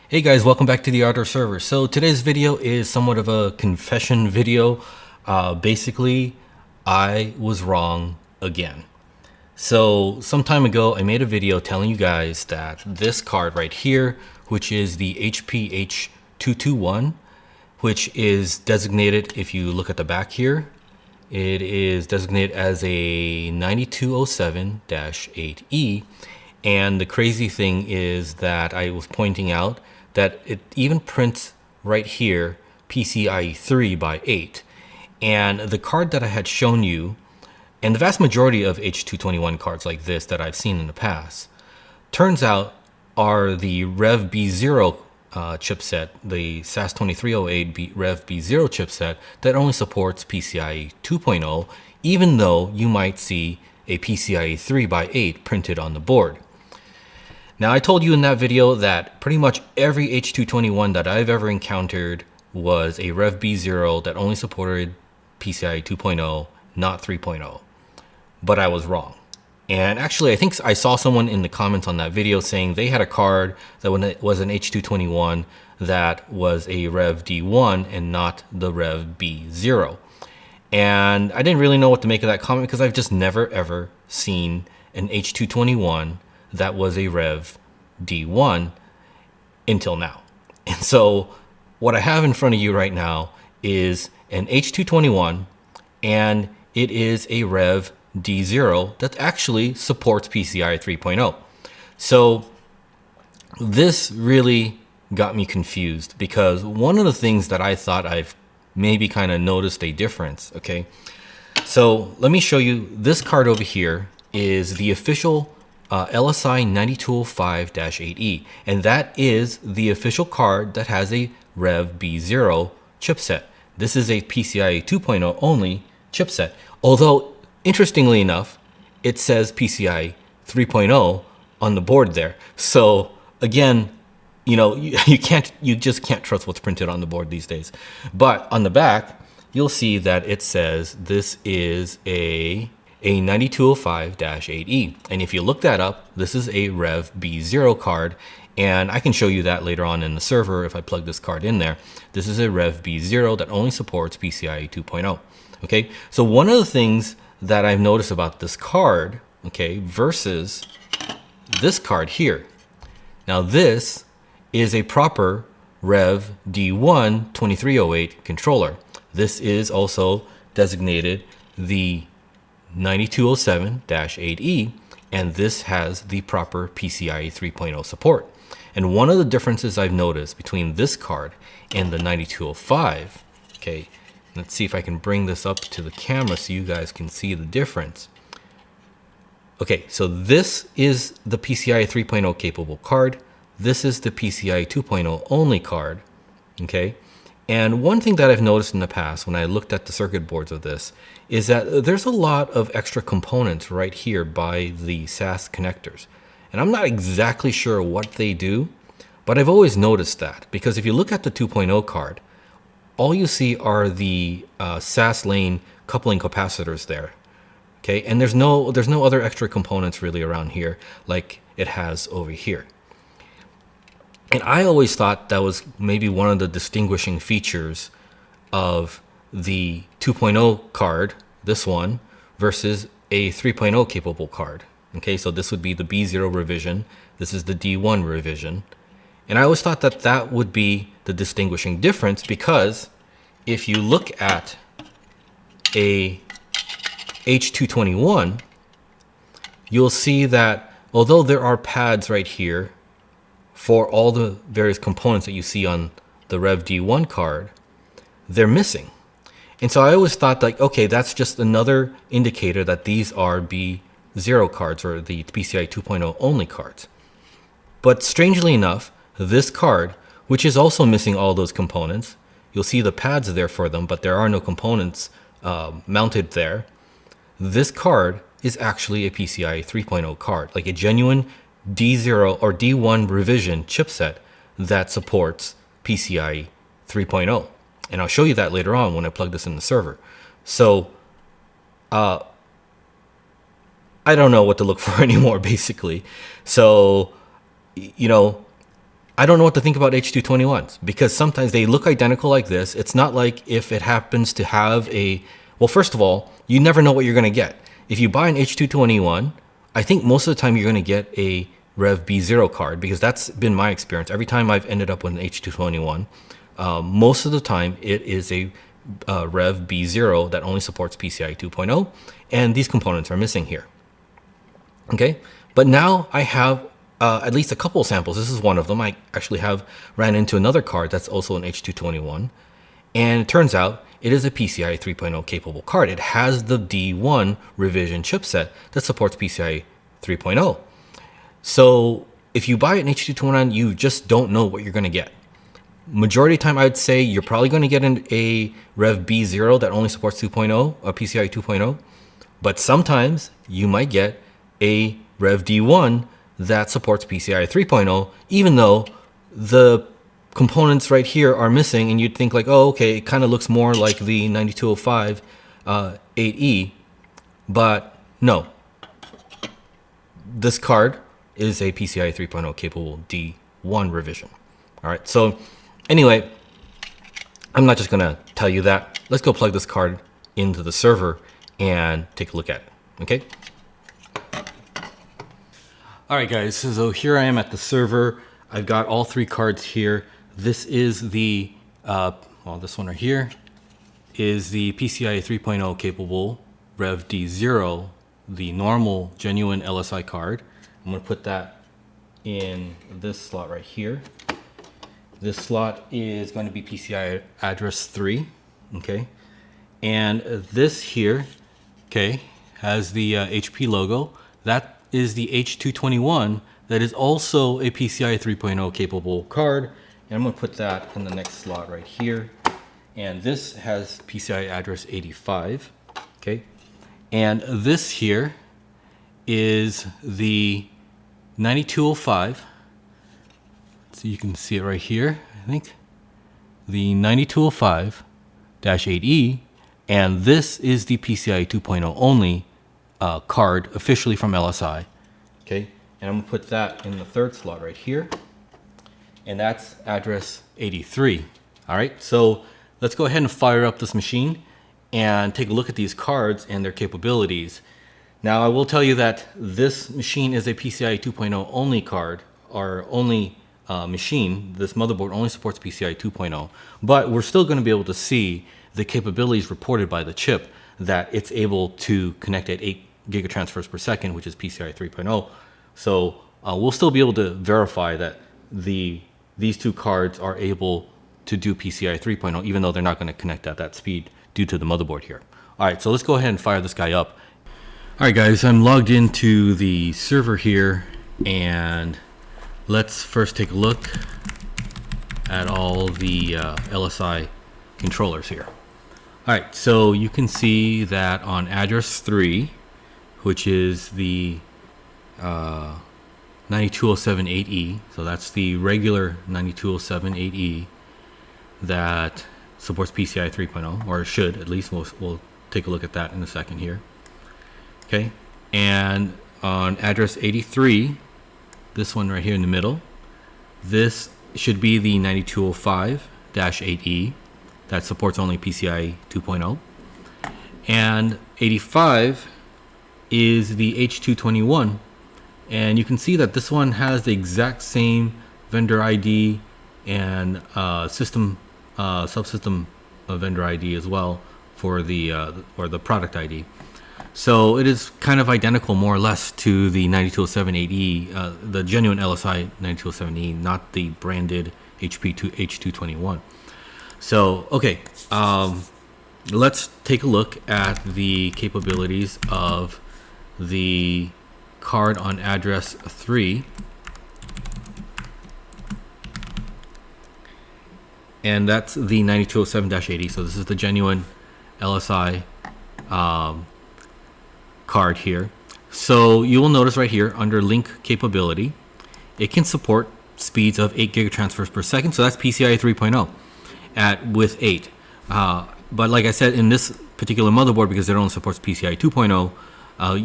Hey guys, welcome back to the Ardor server. So today's video is somewhat of a confession video. Basically, I was wrong again. So some time ago, I made a video telling you guys that this card right here, which is the HP H221, which is designated, if you look at the back here, it is designated as a 9207-8E. And the crazy thing is that I was pointing out that it even prints right here PCIe 3 by 8. And the card that I had shown you, and the vast majority of H221 cards like this that I've seen in the past, turns out are the Rev B0 chipset, the SAS2308 Rev B0 chipset that only supports PCIe 2.0, even though you might see a PCIe 3 by 8 printed on the board. Now, I told you in that video that pretty much every H221 that I've ever encountered was a Rev B0 that only supported PCIe 2.0, not 3.0. But I was wrong. And actually, I think I saw someone in the comments on that video saying they had a card that was an H221 that was a Rev D1 and not the Rev B0. And I didn't really know what to make of that comment because I've just never ever seen an H221 that was a Rev D1 until now. And so what I have in front of you right now is an H221, and it is a Rev D0 that actually supports PCIe 3.0. So this really got me confused because one of the things that I thought I've maybe kind of noticed a difference, okay? So let me show you. This card over here is the official LSI 9205-8E, and that is the official card that has a Rev B0 chipset. This is a PCIe 2.0 only chipset, although interestingly enough, it says PCIe 3.0 on the board there. So again, you know, you just can't trust what's printed on the board these days. But on the back, you'll see that it says this is a 9205-8E. And if you look that up, this is a Rev B0 card. And I can show you that later on in the server if I plug this card in there. This is a Rev B0 that only supports PCIe 2.0. Okay, so one of the things that I've noticed about this card, okay, versus this card here. Now this is a proper Rev D1 2308 controller. This is also designated the 9207-8E, and this has the proper PCIe 3.0 support. And one of the differences I've noticed between this card and the 9205, okay, let's see if I can bring this up to the camera so you guys can see the difference. Okay, so this is the PCIe 3.0 capable card. This is the PCIe 2.0 only card, okay? And one thing that I've noticed in the past when I looked at the circuit boards of this is that there's a lot of extra components right here by the SAS connectors. And I'm not exactly sure what they do, but I've always noticed that because if you look at the 2.0 card, all you see are the SAS lane coupling capacitors there. Okay, and there's no other extra components really around here like it has over here. And I always thought that was maybe one of the distinguishing features of the 2.0 card, this one, versus a 3.0 capable card. Okay, so this would be the B0 revision. This is the D1 revision. And I always thought that that would be the distinguishing difference because if you look at a H221, you'll see that although there are pads right here for all the various components that you see on the Rev D1 card, they're missing. And so I always thought like, okay, that's just another indicator that these are B0 cards or the PCIe 2.0 only cards. But strangely enough, this card, which is also missing all those components, you'll see the pads there for them, but there are no components mounted there. This card is actually a PCIe 3.0 card, like a genuine D0 or D1 revision chipset that supports PCIe 3.0. And I'll show you that later on when I plug this in the server. So I don't know what to look for anymore, basically. So, you know, I don't know what to think about H221s because sometimes they look identical like this. It's not like if it happens to have well, first of all, you never know what you're going to get. If you buy an H221, I think most of the time you're going to get a Rev B0 card because that's been my experience. Every time I've ended up with an H221, most of the time it is a Rev B0 that only supports PCIe 2.0, and these components are missing here. Okay, but now I have at least a couple of samples. This is one of them. I actually have ran into another card that's also an H221, and it turns out it is a PCIe 3.0 capable card. It has the D1 revision chipset that supports PCIe 3.0. So if you buy an H221, you just don't know what you're going to get. Majority of the time, I'd say you're probably going to get a Rev B0 that only supports 2.0 or PCIe 2.0, but sometimes you might get a Rev D1 that supports PCIe 3.0, even though the components right here are missing, and you'd think like, oh, okay, it kind of looks more like the 9205 8E, but no. This card is a PCIe 3.0 capable D1 revision. All right, so anyway, I'm not just gonna tell you that. Let's go plug this card into the server and take a look at it, okay? All right, guys, so here I am at the server. I've got all three cards here. This is the, well, this one right here is the PCIe 3.0 capable Rev D0, the normal genuine LSI card. I'm gonna put that in this slot right here. This slot is going to be PCI address 3, okay? And this here, okay, has the HP logo. That is the H221 that is also a PCI 3.0 capable card. And I'm going to put that in the next slot right here. And this has PCI address 85, okay? And this here is the 9205. So you can see it right here, I think. The 9205-8E. And this is the PCIe 2.0 only card officially from LSI, okay? And I'm gonna put that in the third slot right here. And that's address 83. All right, so let's go ahead and fire up this machine and take a look at these cards and their capabilities. Now, I will tell you that this machine is a PCIe 2.0 only card, or only machine. This motherboard only supports PCIe 2.0, but we're still going to be able to see the capabilities reported by the chip that it's able to connect at 8 gigatransfers per second, which is PCIe 3.0. So we'll still be able to verify that these two cards are able to do PCIe 3.0, even though they're not going to connect at that speed due to the motherboard here. All right, so let's go ahead and fire this guy up. All right, guys, I'm logged into the server here, and let's first take a look at all the LSI controllers here. All right, so you can see that on address 3, which is the 92078E, so that's the regular 92078E that supports PCIe 3.0, or should at least. We'll take a look at that in a second here. Okay, and on address 83, this one right here in the middle, this should be the 9205-8E that supports only PCIe 2.0, and 85 is the H221, and you can see that this one has the exact same vendor ID and subsystem vendor ID as well for the or the product ID. So it is kind of identical, more or less, to the 92078E, the genuine LSI 92078E, not the branded H221. So, okay, let's take a look at the capabilities of the card on address 3. And that's the 9207-80. So this is the genuine LSI card here. So you will notice right here under link capability, it can support speeds of 8 gigatransfers per second. So that's PCIe 3.0 with 8. But like I said, in this particular motherboard, because it only supports PCIe 2.0,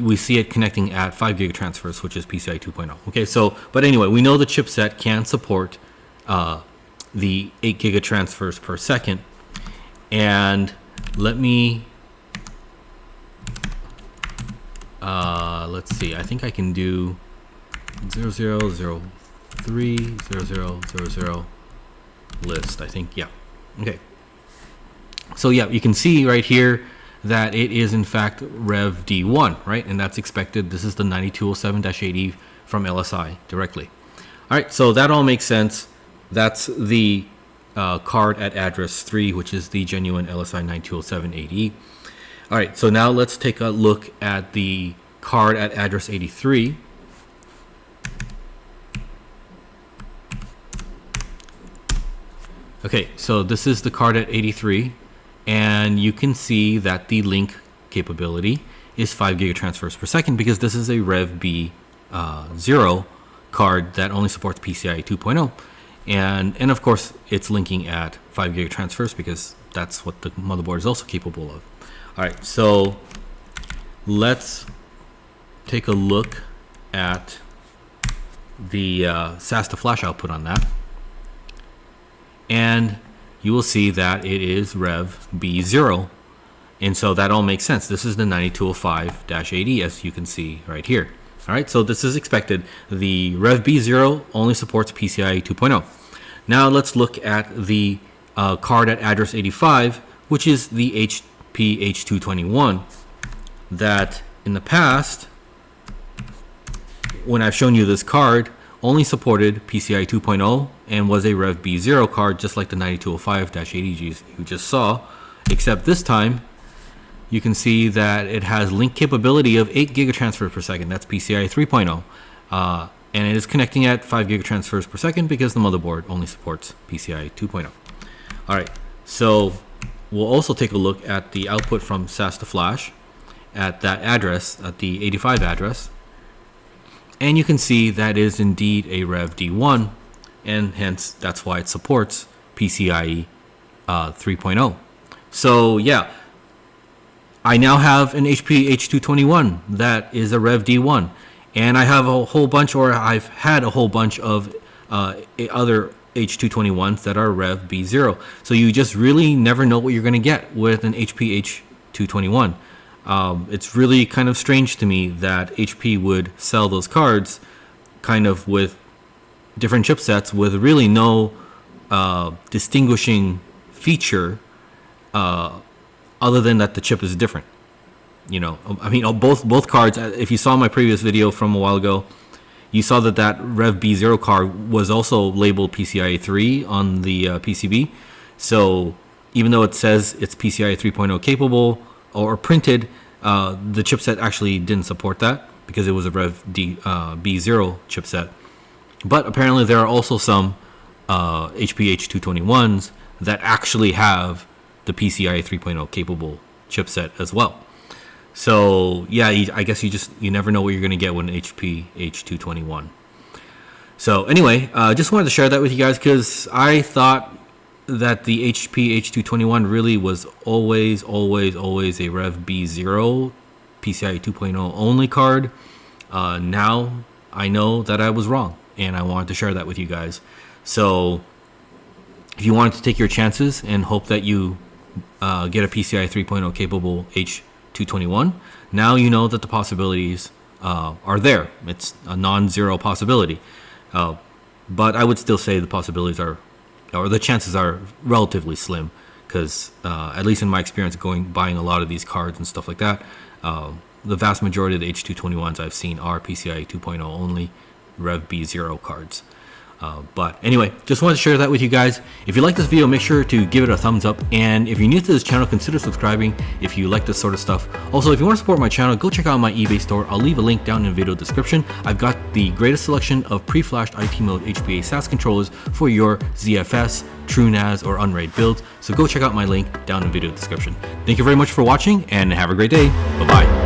we see it connecting at 5 gigatransfers, which is PCIe 2.0. Okay, so, but anyway, we know the chipset can support the 8 gigatransfers per second. And let me, let's see, I think I can do 0003 0000 list, I think. Yeah. Okay. So yeah, you can see right here that it is in fact Rev D1, right? And that's expected. This is the 9207-8E from LSI directly. All right, so that all makes sense. That's the card at address 3, which is the genuine LSI 9207-8E. All right, so now let's take a look at the card at address 83. Okay, so this is the card at 83, and you can see that the link capability is 5 gigatransfers per second because this is a Rev B0 card that only supports PCIe 2.0, and of course it's linking at 5 gigatransfers because that's what the motherboard is also capable of. All right, so let's take a look at the SAS to flash output on that. And you will see that it is Rev B0. And so that all makes sense. This is the 9205-8E, as you can see right here. All right, so this is expected. The Rev B0 only supports PCIe 2.0. Now let's look at the card at address 85, which is the HP H221 that in the past, when I've shown you this card, only supported PCIe 2.0 and was a Rev B0 card, just like the 9205-8E you just saw, except this time you can see that it has link capability of 8 gigatransfers per second. That's PCIe 3.0. And it is connecting at 5 gigatransfers per second because the motherboard only supports PCIe 2.0. All right, so we'll also take a look at the output from SAS to flash at that address, at the 85 address. And you can see that is indeed a Rev D1, and hence that's why it supports PCIe 3.0. So yeah, I now have an HP H221 that is a Rev D1, and I have a whole bunch, or I've had a whole bunch of other H221s that are Rev B0. So you just really never know what you're going to get with an HP H221. It's really kind of strange to me that HP would sell those cards kind of with different chipsets with really no distinguishing feature other than that the chip is different. You know, I mean, both cards, if you saw my previous video from a while ago, you saw that that Rev B0 card was also labeled PCIe 3 on the PCB. So even though it says it's PCIe 3.0 capable or printed, the chipset actually didn't support that because it was a Rev B0 chipset. But apparently there are also some HP H221s that actually have the PCIe 3.0 capable chipset as well. So yeah, I guess you never know what you're going to get with an HP H221. So anyway, just wanted to share that with you guys because I thought that the HP H221 really was always a Rev B0 PCIe 2.0 only card. Now I know that I was wrong, and I wanted to share that with you guys. So if you wanted to take your chances and hope that you get a PCIe 3.0 capable H221, now you know that the possibilities are there. It's a non-zero possibility. But I would still say the possibilities are, or the chances are relatively slim, because at least in my experience buying a lot of these cards and stuff like that, the vast majority of the H221s I've seen are PCIe 2.0 only Rev B0 cards. But anyway, just wanted to share that with you guys. If you like this video, make sure to give it a thumbs up, and if you're new to this channel, consider subscribing if you like this sort of stuff. Also, if you want to support my channel, go check out my eBay store. I'll leave a link down in the video description. I've got the greatest selection of pre-flashed IT mode HBA SAS controllers for your ZFS, TrueNAS, or Unraid builds, so go check out my link down in the video description. Thank you very much for watching, and have a great day. Bye-bye.